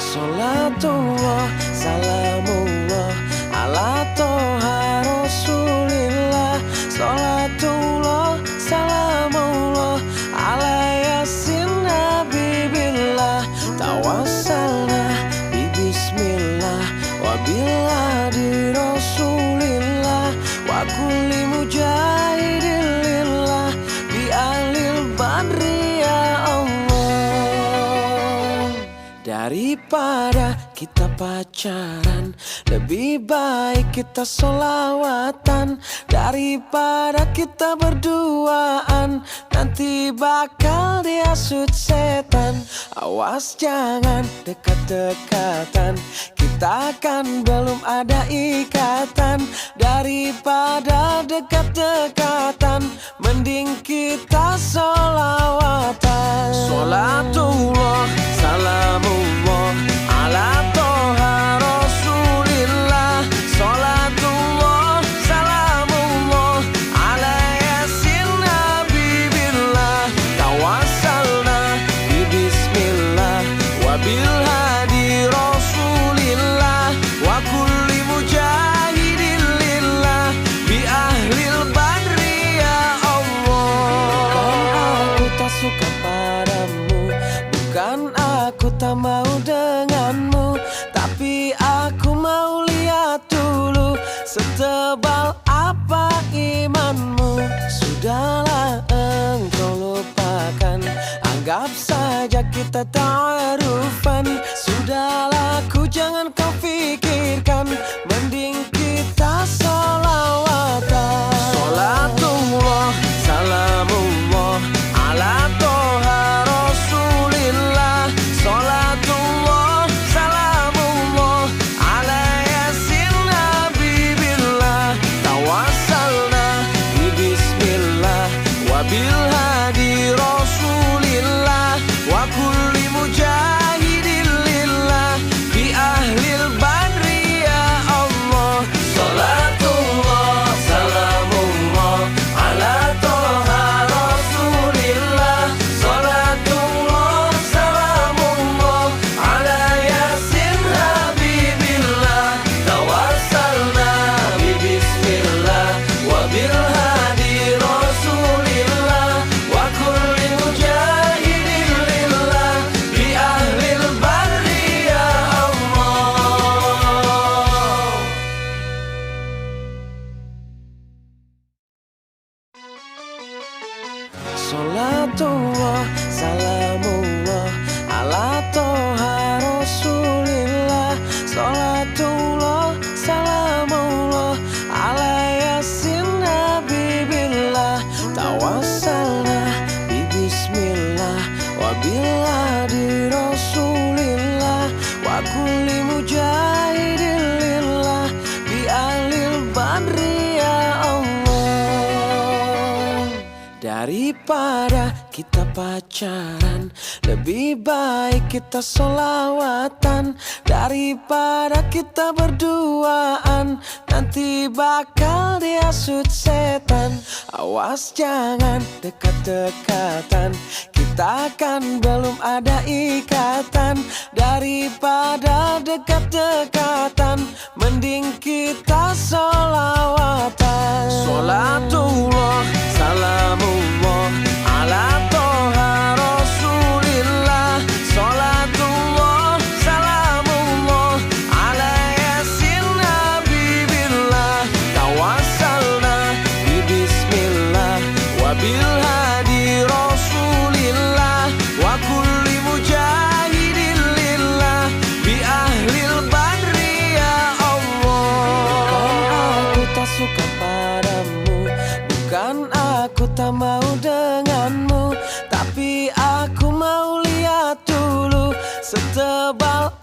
Salatullah, salamullah ala toha rasulillah. Salatullah, salamullah ala yasin habibillah. Tawassalna bi bismillah wa biladi rasulillah wa kulli mujahidin lillah bi ahlil badri ya Allah. Daripada kita pacaran, lebih baik kita sholawatan. Daripada kita berduaan, nanti bakal dihasut setan. Awas jangan dekat-dekatan, kita kan belum ada ikatan. Daripada dekat-dekatan, mending kita sholawatan. Salatullah, salamullah ala toha rasulillah. Salatullah, salamullah ala yasin habibillah. Tawassalna bi bismillah wa bil hadi rasulillah wa kulli mujahidin lillah bi ahlil badri ya Allah. Bukan aku tak suka padamu, bukan aku tak mau denganmu, tapi aku mau lihat dulu setebal apa imanmu. Sudahlah engkau lupakan, anggap saja kita ta'arufan. Sudahlah ku jangan kau pikirkan, mending kita sholawatan. Salatullah, salamullah ala toha rasulillah. Salatullah, salamullah ala yasin habibillah. Tawassalna bi bismillah wa bil hadi rasulillah wa kulli mujahidin lillah bi ahlil badri ya Allah. Salatullah, salamullah ala toha rasulillah. Salatullah, salamullah ala yasin habibillah. Tawassalna bi bismillah wa bil hadi rasulillah wa kulli mujahidin lillah bi ahlil badri ya Allah. Salatullah, salamullah ala toha rasulillah. Salatullah, salamullah ala yasin habibillah. Tawassalna bi bismillah wa biladi rasulillah wa kulli mujahidin lillah bi ahlil badri ya Allah. Daripada kita pacaran, lebih baik kita sholawatan. Daripada kita berduaan, nanti bakal dihasut setan. Awas jangan dekat-dekatan, kita kan belum ada ikatan. Daripada dekat-dekatan, mending kita sholawatan. Salatullah, salamullah ala toha rasulillah. Salatullah, salamullah ala yasin habibillah. Tawassalna bi bismillah wa bil hadi rasulillah wa kulli mujahidin lillah bi ahlil badri ya Allah. Bukan aku tak suka padamu, bukan aku tak mau denganmu, tapi aku mau lihat dulu setebal